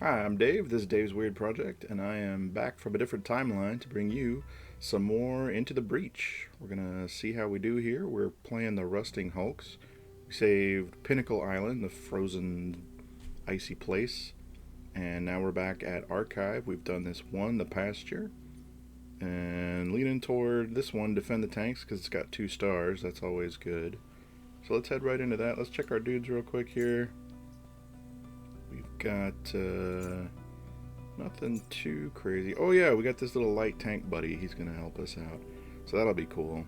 Hi, I'm Dave. This is Dave's Weird Project, and I am back from a different timeline to bring you some more Into the Breach. We're gonna see how we do here. We're playing the Rusting Hulks. We saved Pinnacle Island, the frozen, icy place, and now we're back at Archive. We've done this one, the Pasture, and leaning toward this one, Defend the Tanks, because it's got 2 stars. That's always good. So let's head right into that. Let's check our dudes real quick here. We've got nothing too crazy. Oh yeah, we got this little light tank buddy. He's going to help us out. So that'll be cool.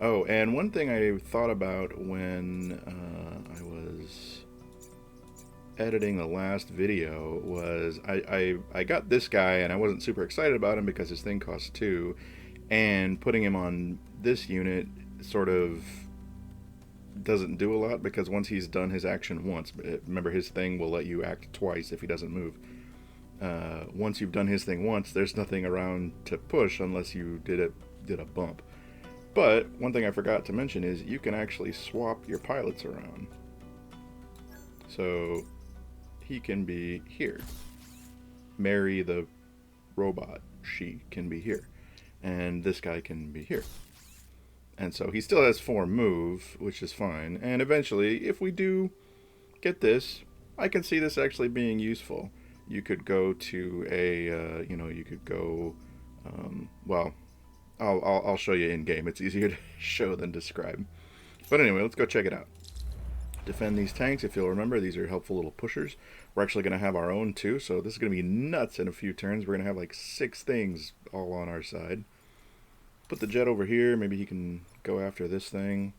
Oh, and one thing I thought about when I was editing the last video was I got this guy and I wasn't super excited about him because his thing costs 2. And putting him on this unit sort of doesn't do a lot because once he's done his action once, remember his thing will let you act twice if he doesn't move. Once you've done his thing once, there's nothing around to push unless you did a bump. But one thing I forgot to mention is you can actually swap your pilots around. So he can be here. Mary the robot, she can be here. And this guy can be here. And so he still has 4 move, which is fine. And eventually, if we do get this, I can see this actually being useful. You could go to a, you could go, well, I'll show you in game. It's easier to show than describe. But anyway, let's go check it out. Defend these tanks. If you'll remember, these are helpful little pushers. We're actually going to have our own too, so this is going to be nuts in a few turns. We're going to have like 6 things all on our side. Put the jet over here. Maybe he can go after this thing.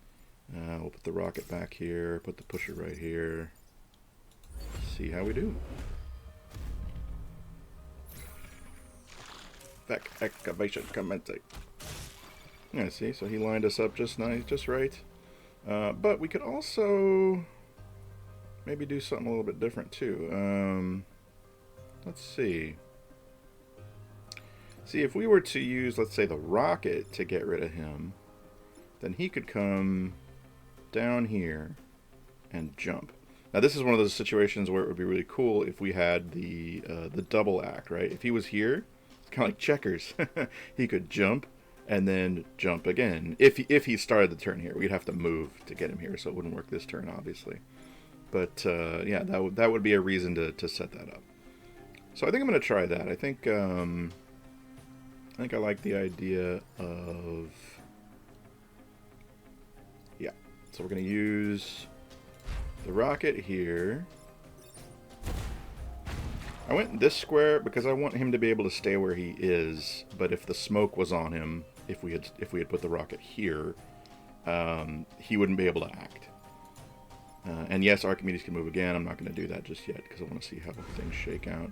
We'll put the rocket back here. Put the pusher right here. See how we do. Back excavation commencing. Yeah, see, so he lined us up just nice, just right. But we could also maybe do something a little bit different too. Let's see. See, if we were to use, let's say, the rocket to get rid of him, then he could come down here and jump. Now, this is one of those situations where it would be really cool if we had the double act, right? If he was here, it's kind of like checkers. He could jump and then jump again. If he started the turn here, we'd have to move to get him here, so it wouldn't work this turn, obviously. But yeah, that would be a reason to set that up. So I think I'm going to try that. I think I like the idea of, yeah, so we're going to use the rocket here. I went this square because I want him to be able to stay where he is, but if the smoke was on him, if we had put the rocket here, he wouldn't be able to act. And yes, Archimedes can move again. I'm not going to do that just yet because I want to see how things shake out.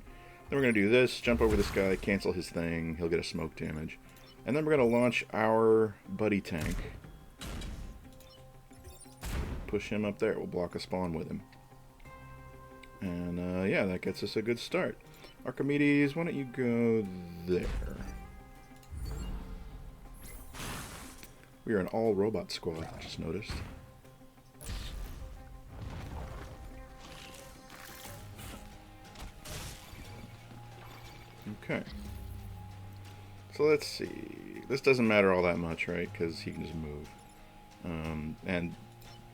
Then we're going to do this, jump over this guy, cancel his thing, he'll get a smoke damage. And then we're going to launch our buddy tank. Push him up there, we'll block a spawn with him. And yeah, that gets us a good start. Archimedes, why don't you go there? We are an all-robot squad, I just noticed. Okay. So let's see. This doesn't matter all that much, right? Because he can just move. And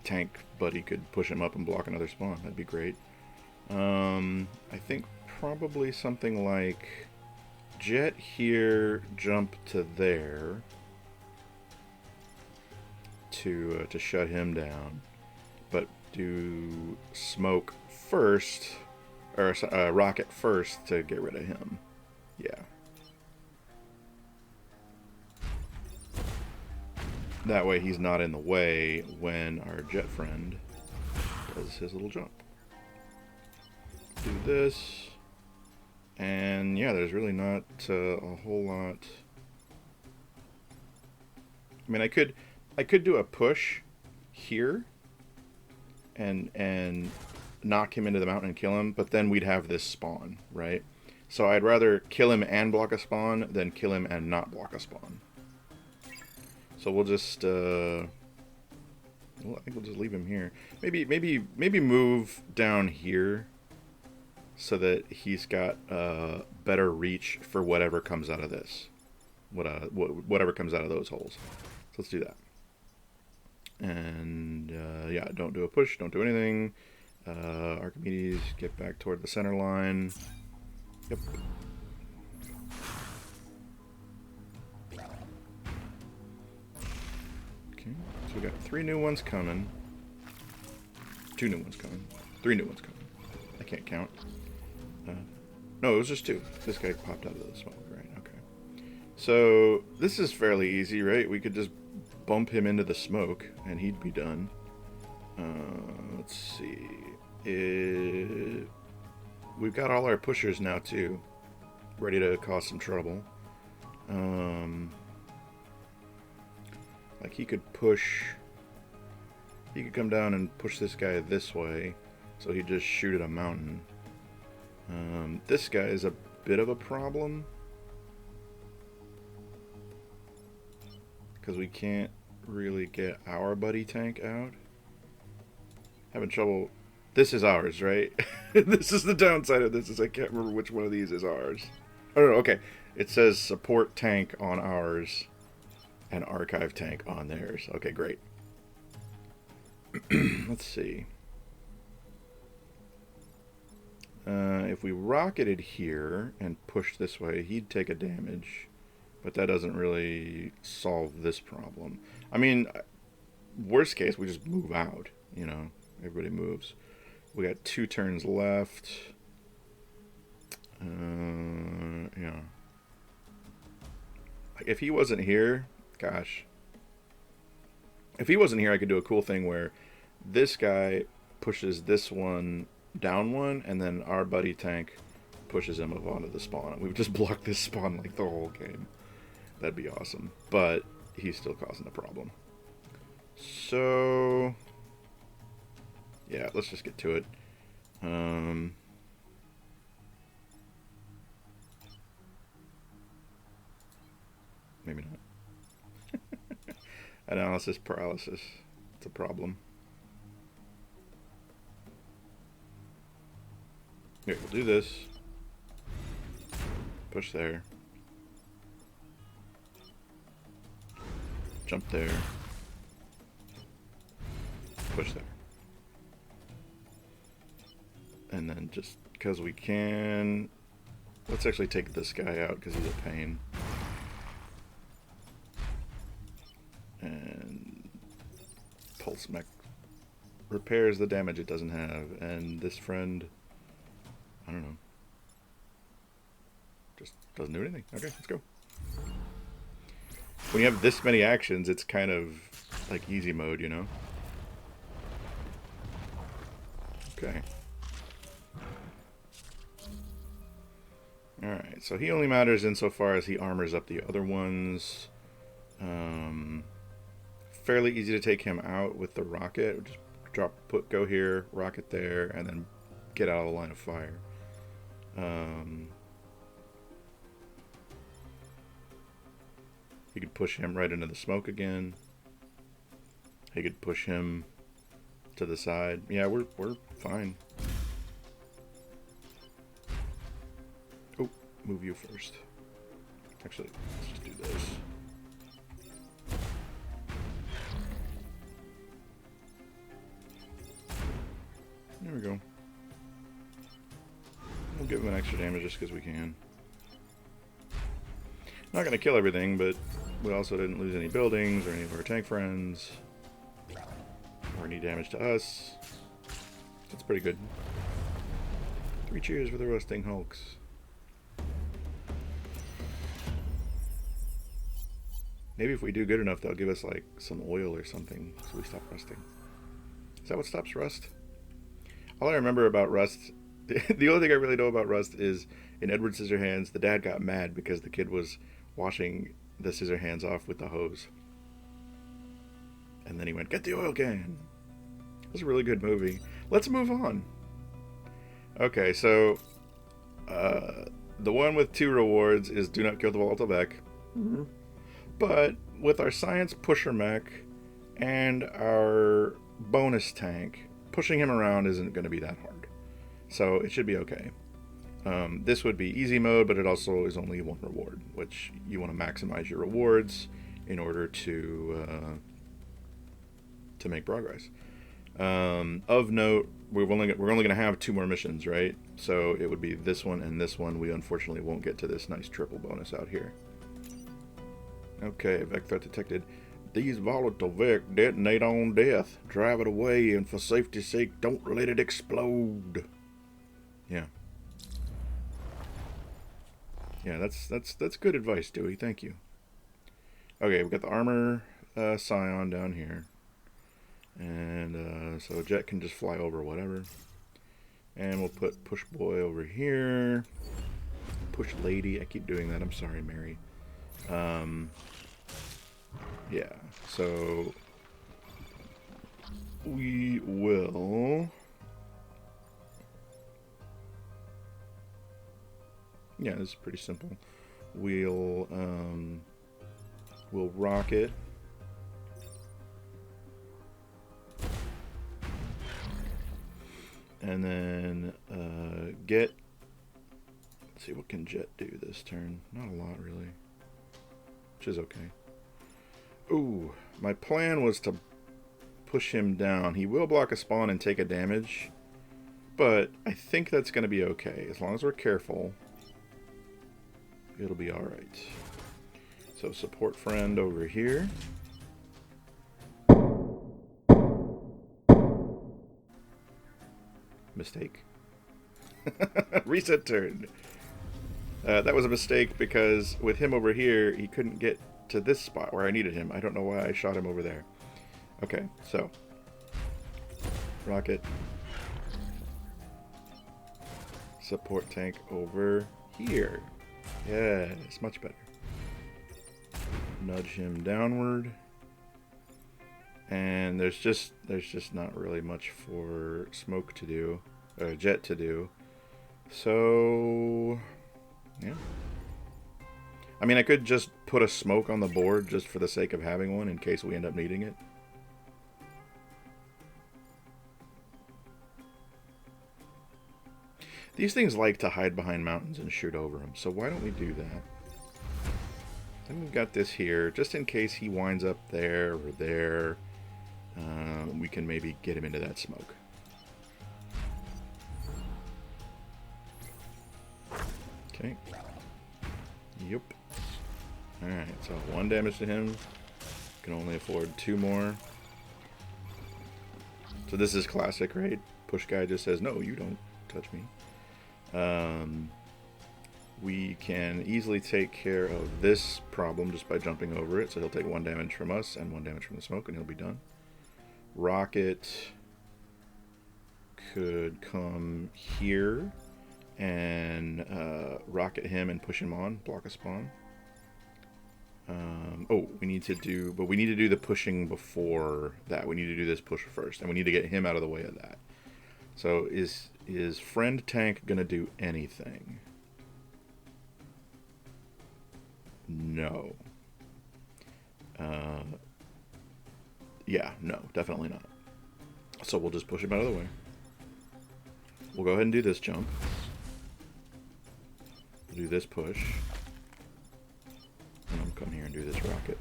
tank buddy could push him up and block another spawn. That'd be great. I think probably something like jet here, jump to there to shut him down. But do smoke first, or rocket first to get rid of him. Yeah. That way he's not in the way when our jet friend does his little jump. Do this. And yeah, there's really not a whole lot. I mean, I could do a push here and knock him into the mountain and kill him, but then we'd have this spawn, right? So I'd rather kill him and block a spawn than kill him and not block a spawn. So we'll just, well, I think we'll just leave him here. Maybe move down here so that he's got better reach for whatever comes out of this. Whatever comes out of those holes. So let's do that. And yeah, don't do a push, don't do anything. Archimedes, get back toward the center line. Yep. Okay, so we got 3 new ones coming. 2 new ones coming. 3 new ones coming. I can't count. No, it was just 2. This guy popped out of the smoke, right? Okay. So this is fairly easy, right? We could just bump him into the smoke and he'd be done. Let's see. We've got all our pushers now too, ready to cause some trouble. Like he could come down and push this guy this way, so he'd just shoot at a mountain. This guy is a bit of a problem because we can't really get our buddy tank out. Having trouble. This is ours, right? This is the downside of this, is I can't remember which one of these is ours. Oh, no, okay. It says support tank on ours and archive tank on theirs. Okay, great. Let's see. If we rocketed here and pushed this way, he'd take a damage. But that doesn't really solve this problem. I mean, worst case, we just move out. You know, everybody moves. We got 2 turns left. Yeah. If he wasn't here, gosh. If he wasn't here, I could do a cool thing where this guy pushes this one down 1, and then our buddy tank pushes him up onto the spawn. We would just block this spawn like the whole game. That'd be awesome. But he's still causing a problem. So yeah, let's just get to it. Maybe not. Analysis paralysis. It's a problem. Here, we'll do this. Push there. Jump there. Push there. And then just because we can, let's actually take this guy out because he's a pain. And Pulse Mech repairs the damage it doesn't have. And this friend, I don't know, just doesn't do anything. Okay, let's go. When you have this many actions, it's kind of like easy mode, you know? Okay. Alright, so he only matters insofar as he armors up the other ones. Fairly easy to take him out with the rocket. Just go here, rocket there, and then get out of the line of fire. You could push him right into the smoke again. You could push him to the side. Yeah, we're fine. Oh, move you first. Actually, let's just do this. There we go. We'll give him an extra damage just because we can. Not going to kill everything, but we also didn't lose any buildings or any of our tank friends. Or any damage to us. That's pretty good. 3 cheers for the rusting hulks. Maybe if we do good enough, they'll give us like some oil or something so we stop rusting. Is that what stops rust? All I remember about rust, the only thing I really know about rust is in Edward Scissorhands, the dad got mad because the kid was washing the Scissorhands off with the hose. And then he went, "Get the oil can." It was a really good movie. Let's move on. Okay, so the one with 2 rewards is do not kill the volatile mech. Mm-hmm. But with our science pusher mech and our bonus tank, pushing him around isn't going to be that hard. So it should be okay. This would be easy mode, but it also is only one reward, which you want to maximize your rewards in order to make progress. Of note, we're only going to have 2 more missions, right? So it would be this one and this one. We unfortunately won't get to this nice triple bonus out here. Okay, Vec threat detected. These volatile Vec detonate on death. Drive it away, and for safety's sake, don't let it explode. Yeah. Yeah, that's good advice, Dewey. Thank you. Okay, we've got the armor scion down here. And so Jet can just fly over whatever. And we'll put Push Boy over here. Push Lady. I keep doing that. I'm sorry, Mary. Yeah, so we will... Yeah, this is pretty simple. We'll rocket. And then get... Let's see, what can Jet do this turn? Not a lot, really. Which is okay. Ooh, my plan was to push him down. He will block a spawn and take a damage, but I think that's going to be okay. As long as we're careful, it'll be alright. So support friend over here. Mistake. Reset turn. That was a mistake because with him over here, he couldn't get to this spot where I needed him. I don't know why I shot him over there. Okay, so rocket, support tank over here. Yeah, it's much better. Nudge him downward, and there's just not really much for Smoke to do, Jet to do. So yeah. I mean, I could just put a Smoke on the board just for the sake of having one in case we end up needing it. These things like to hide behind mountains and shoot over them, so why don't we do that? Then we've got this here, just in case he winds up there or there. We can maybe get him into that smoke. Okay. Yep. Alright, so 1 damage to him. Can only afford 2 more. So this is classic, right? Push guy just says, no, you don't touch me. We can easily take care of this problem just by jumping over it. So he'll take 1 damage from us and 1 damage from the smoke, and he'll be done. Rocket could come here and rocket him and push him on, block a spawn. Oh, we need to do the pushing before that. We need to do this push first, and we need to get him out of the way of that. So is friend tank gonna do anything? No. Yeah, no, definitely not. So we'll just push him out of the way. We'll go ahead and do this jump. We'll do this push. And I'll come here and do this rocket.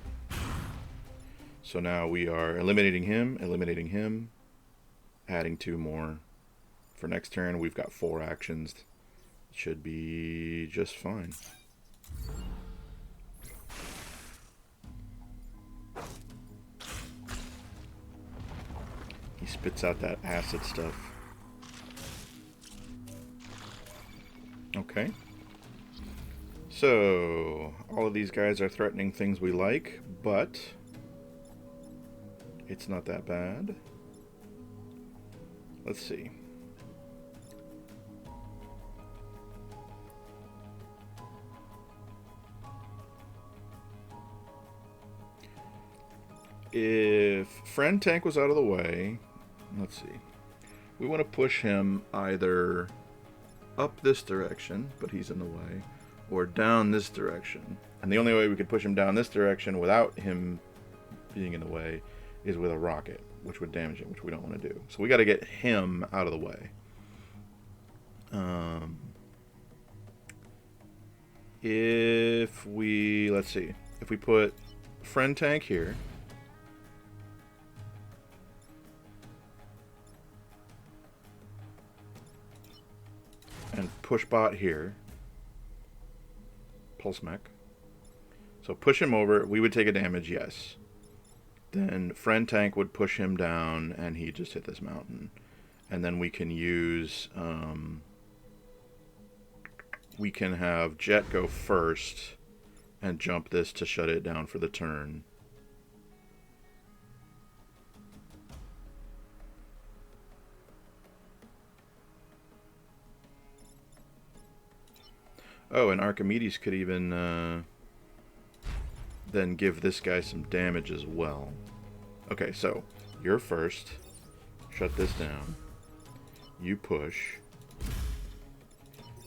So now we are eliminating him, adding 2 more. For next turn, we've got 4 actions. Should be just fine. He spits out that acid stuff. Okay. So, all of these guys are threatening things we like, but it's not that bad. Let's see. If friend tank was out of the way, let's see. We want to push him either up this direction, but he's in the way, or down this direction. And the only way we could push him down this direction without him being in the way is with a rocket, which would damage him, which we don't want to do. So we got to get him out of the way. If we, let's see, if we put friend tank here, and push bot here, pulse mech. So push him over, we would take a damage, yes. Then friend tank would push him down, and he just hit this mountain. And then we can use, we can have Jet go first and jump this to shut it down for the turn. Oh, and Archimedes could even then give this guy some damage as well. Okay, so you're first. Shut this down. You push.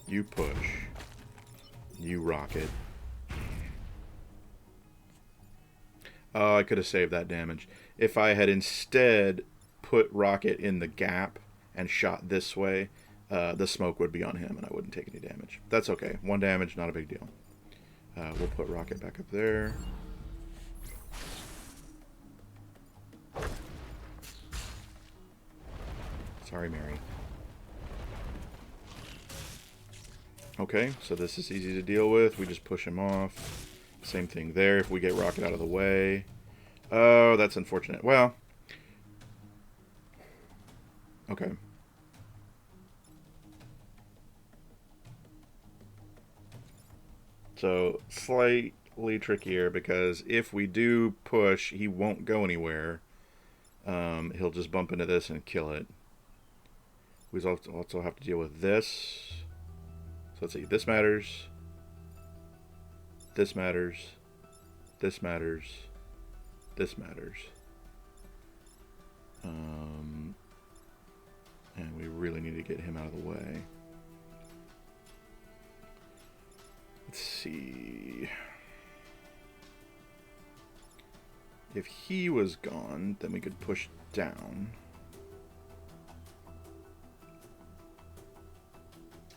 You push. You rocket. Oh, I could have saved that damage. If I had instead put rocket in the gap and shot this way, the smoke would be on him and I wouldn't take any damage. That's okay. 1 damage, not a big deal. We'll put rocket back up there. Sorry, Mary. Okay, so this is easy to deal with. We just push him off. Same thing there if we get rocket out of the way. Oh, that's unfortunate. Well, okay. So, slightly trickier because if we do push, he won't go anywhere. He'll just bump into this and kill it. We also have to deal with this. So let's see, this matters. This matters. This matters. This matters. And we really need to get him out of the way. Let's see. If he was gone, then we could push down.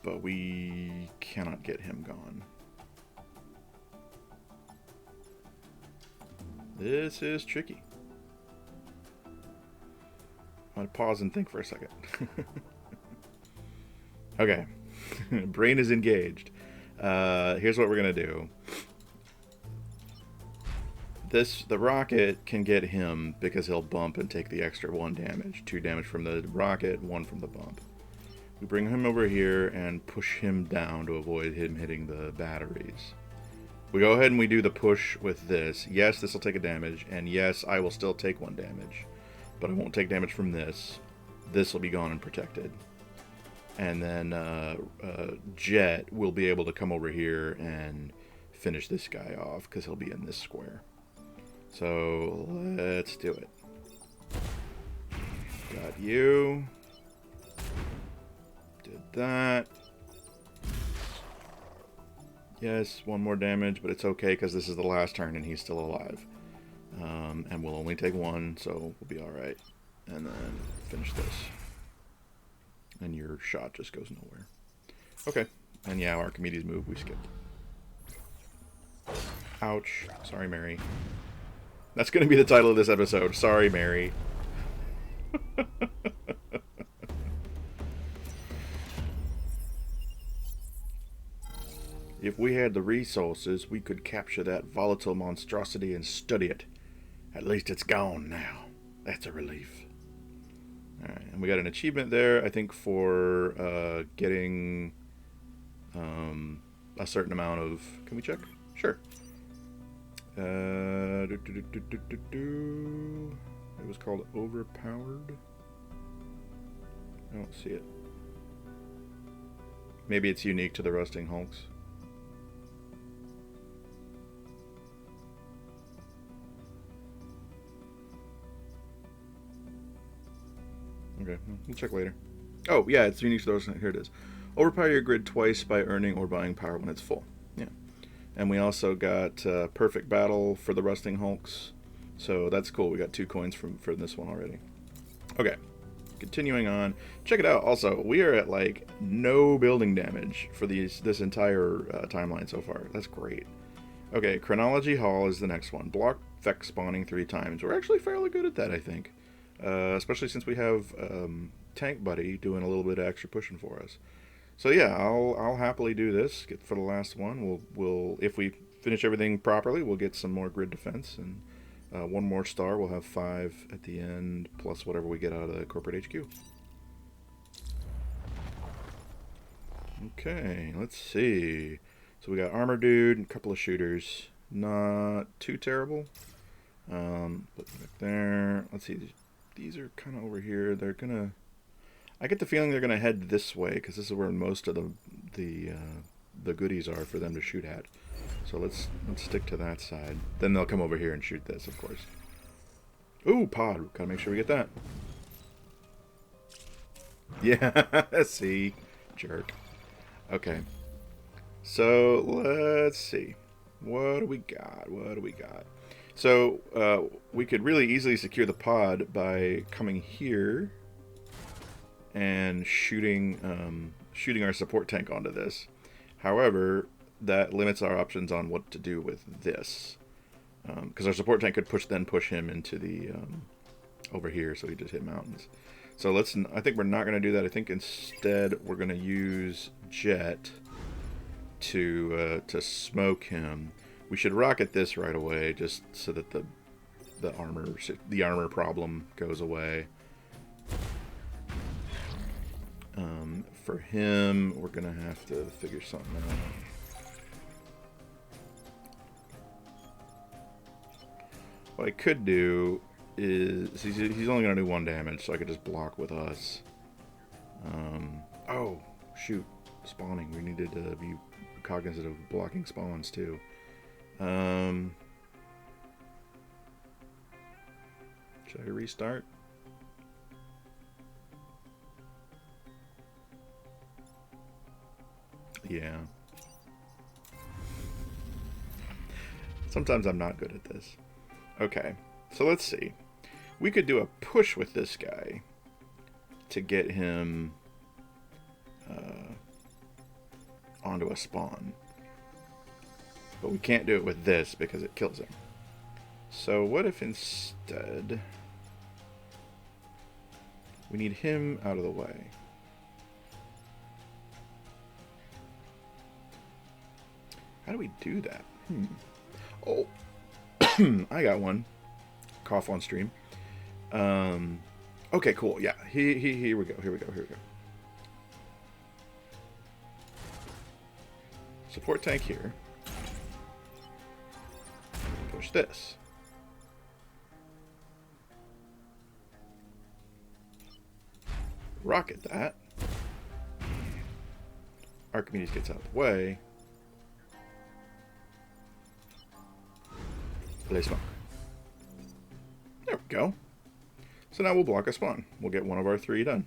But we cannot get him gone. This is tricky. I'm going to pause and think for a second. Okay. Brain is engaged. Here's what we're going to do. The rocket can get him because he'll bump and take the extra 1 damage. 2 damage from the rocket, 1 from the bump. We bring him over here and push him down to avoid him hitting the batteries. We go ahead and we do the push with this. Yes, this will take a damage, and yes, I will still take 1 damage. But I won't take damage from this. This will be gone and protected. And then Jet will be able to come over here and finish this guy off, because he'll be in this square. So, let's do it. Got you. Did that. Yes, 1 more damage, but it's okay because this is the last turn and he's still alive. And we'll only take 1, so we'll be alright. And then finish this. And your shot just goes nowhere. Okay. And yeah, Archimedes move we skipped. Ouch. Sorry, Mary. That's going to be the title of this episode. Sorry, Mary. If we had the resources, we could capture that volatile monstrosity and study it. At least it's gone now. That's a relief. Alright, and we got an achievement there, I think, for getting a certain amount of... Can we check? Sure. It was called Overpowered. I don't see it. Maybe it's unique to the Rusting Hulks. Okay, we'll check later. Oh, yeah, it's unique to those. Here it is. Overpower your grid twice by earning or buying power when it's full. Yeah. And we also got Perfect Battle for the Rusting Hulks. So that's cool. We got 2 coins for this one already. Okay. continuing on. Check it out. Also, we are at like no building damage for this entire timeline so far. That's great. Okay, Chronology Hall is the next one. Block effect spawning 3 times. We're actually fairly good at that, I think. Especially since we have Tank Buddy doing a little bit of extra pushing for us. So yeah, I'll happily do this. Get for the last one. We'll if we finish everything properly, we'll get some more grid defense and 1 more star. We'll have 5 at the end, plus whatever we get out of the corporate HQ. Okay, let's see. So we got Armor Dude and a couple of shooters. Not too terrible. Looking back there. Let's see. These are kind of over here. They're gonna. I get the feeling they're gonna head this way because this is where most of the goodies are for them to shoot at. So let's stick to that side. Then they'll come over here and shoot this, of course. Ooh, pod. Gotta make sure we get that. Yeah, see? Jerk. Okay. So, let's see. What do we got? What do we got? So, we could really easily secure the pod by coming here and shooting our support tank onto this. However, that limits our options on what to do with this. Because our support tank could push him into the over here, so he just hit mountains. So I think we're not going to do that. I think instead we're going to use Jet to smoke him. We should rocket this right away, just so that the armor problem goes away. For him, we're going to have to figure something out. What I could do is he's only going to do 1 damage, so I could just block with us. Oh, shoot. Spawning. We needed to be cognizant of blocking spawns, too. Should I restart? Yeah. Sometimes I'm not good at this. Okay, so let's see. We could do a push with this guy to get him onto a spawn. But we can't do it with this because it kills him. So what if instead we need him out of the way? How do we do that? Oh, I got one. Cough on stream. Okay, cool. Yeah, here we go. Here we go. Support tank here. Push this. Rocket that. Archimedes gets out of the way. Play smoke. There we go. So now we'll block a spawn. We'll get one of our 3 done.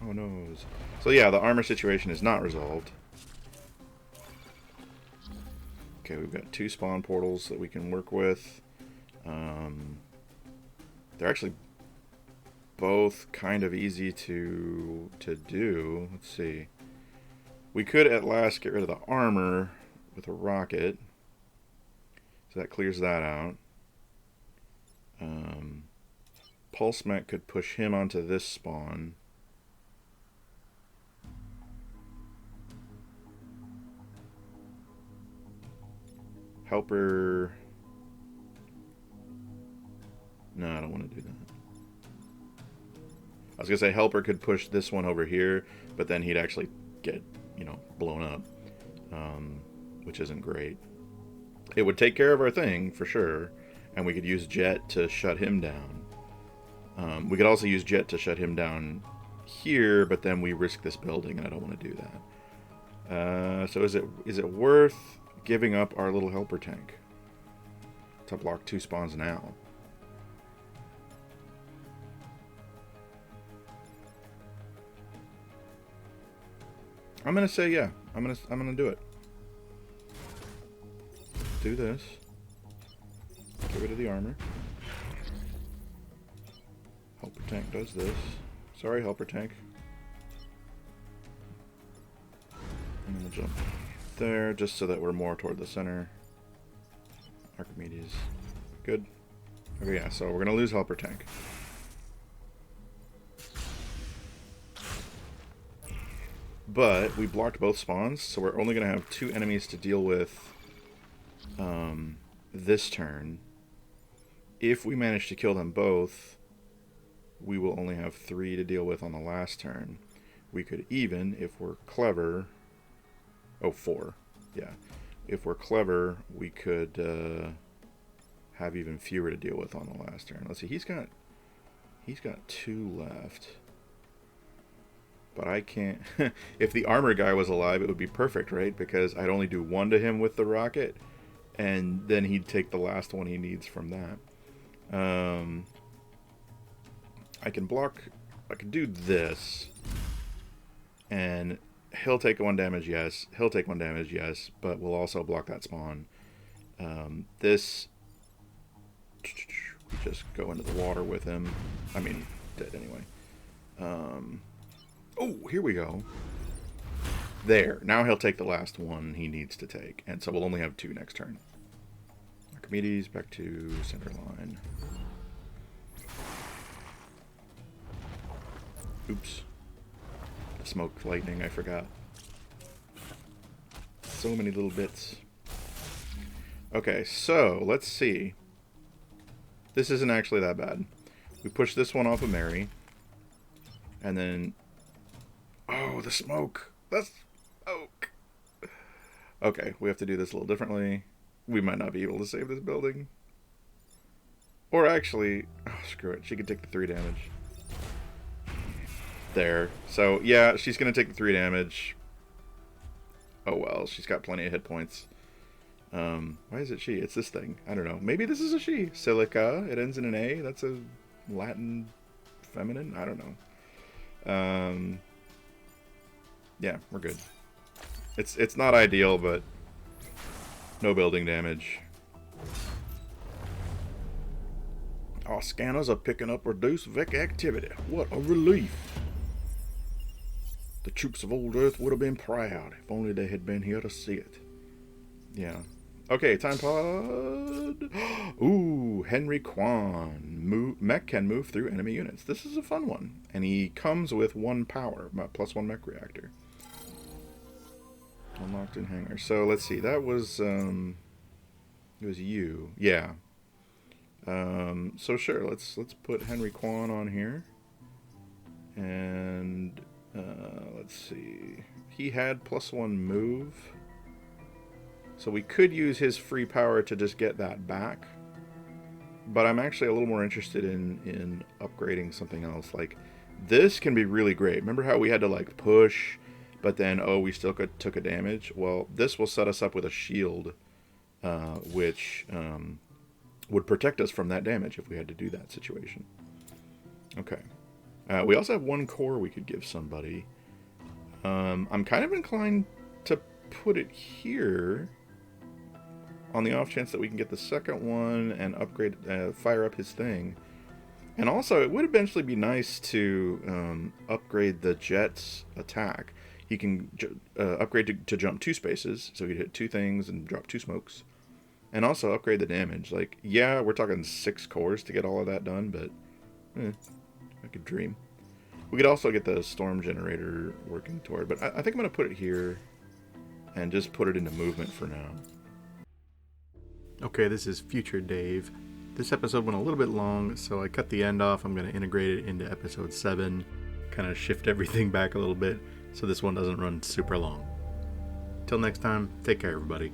Oh no. So yeah, the armor situation is not resolved. Okay, we've got 2 spawn portals that we can work with. They're actually both kind of easy to do. Let's see. We could at last get rid of the armor with a rocket. So that clears that out. Pulse Mech could push him onto this spawn. Helper. No, I don't want to do that. I was going to say Helper could push this one over here, but then he'd actually get, blown up, which isn't great. It would take care of our thing, for sure, and we could use Jet to shut him down. We could also use Jet to shut him down here, but then we risk this building, and I don't want to do that. So is it worth giving up our little helper tank to block 2 spawns now? I'm gonna say yeah. I'm gonna do it. Do this. Get rid of the armor. Helper tank does this. Sorry, helper tank. And then we'll jump there, just so that we're more toward the center. Archimedes. Good. Okay, yeah, so we're going to lose helper tank. But we blocked both spawns, so we're only going to have 2 enemies to deal with this turn. If we manage to kill them both, we will only have 3 to deal with on the last turn. We could even, if we're clever... Oh, 4. Yeah. If we're clever, we could have even fewer to deal with on the last turn. Let's see, he's got 2 left. But I can't... If the armor guy was alive, it would be perfect, right? Because I'd only do 1 to him with the rocket, and then he'd take the last one he needs from that. I can block... I can do this, and he'll take 1 damage, yes. He'll take 1 damage, yes, but we'll also block that spawn. This... We just go into the water with him. I mean, dead anyway. Oh, here we go. There. Now he'll take the last one he needs to take. And so we'll only have 2 next turn. Archimedes back to center line. Oops. The smoke lightning, I forgot. So many little bits. Okay, so let's see. This isn't actually that bad. We push this one off of Mary. And then... Oh, the smoke. The smoke. Okay, we have to do this a little differently. We might not be able to save this building. Or actually... Oh, screw it. She could take the 3 damage. There. So, yeah, she's going to take the 3 damage. Oh, well. She's got plenty of hit points. Why is it she? It's this thing. I don't know. Maybe this is a she. Silica. It ends in an A. That's a Latin feminine. I don't know. Yeah, we're good. It's not ideal, but no building damage. Our scanners are picking up reduced Vec activity. What a relief. The troops of old Earth would have been proud if only they had been here to see it. Yeah. Okay, time pod. Ooh, Henry Kwan. Mech can move through enemy units. This is a fun one. And he comes with 1 power, +1 mech reactor. Unlocked in hangar. So let's see. That was it was you. Yeah. So sure, let's put Henry Kwan on here. And let's see. He had +1 move. So we could use his free power to just get that back. But I'm actually a little more interested in upgrading something else. Like, this can be really great. Remember how we had to, like, push, but then, oh, we still took a damage? Well, this will set us up with a shield, which would protect us from that damage if we had to do that situation. Okay. We also have 1 core we could give somebody. I'm kind of inclined to put it here on the off chance that we can get the second one and upgrade, fire up his thing. And also, it would eventually be nice to upgrade the jet's attack. He can upgrade to jump 2 spaces, so he could hit 2 things and drop 2 smokes. And also upgrade the damage. Like, yeah, we're talking 6 cores to get all of that done, but I could dream. We could also get the storm generator working toward, but I think I'm going to put it here and just put it into movement for now. Okay, this is Future Dave. This episode went a little bit long, so I cut the end off. I'm going to integrate it into episode 7, kind of shift everything back a little bit so this one doesn't run super long. Till next time, take care, everybody.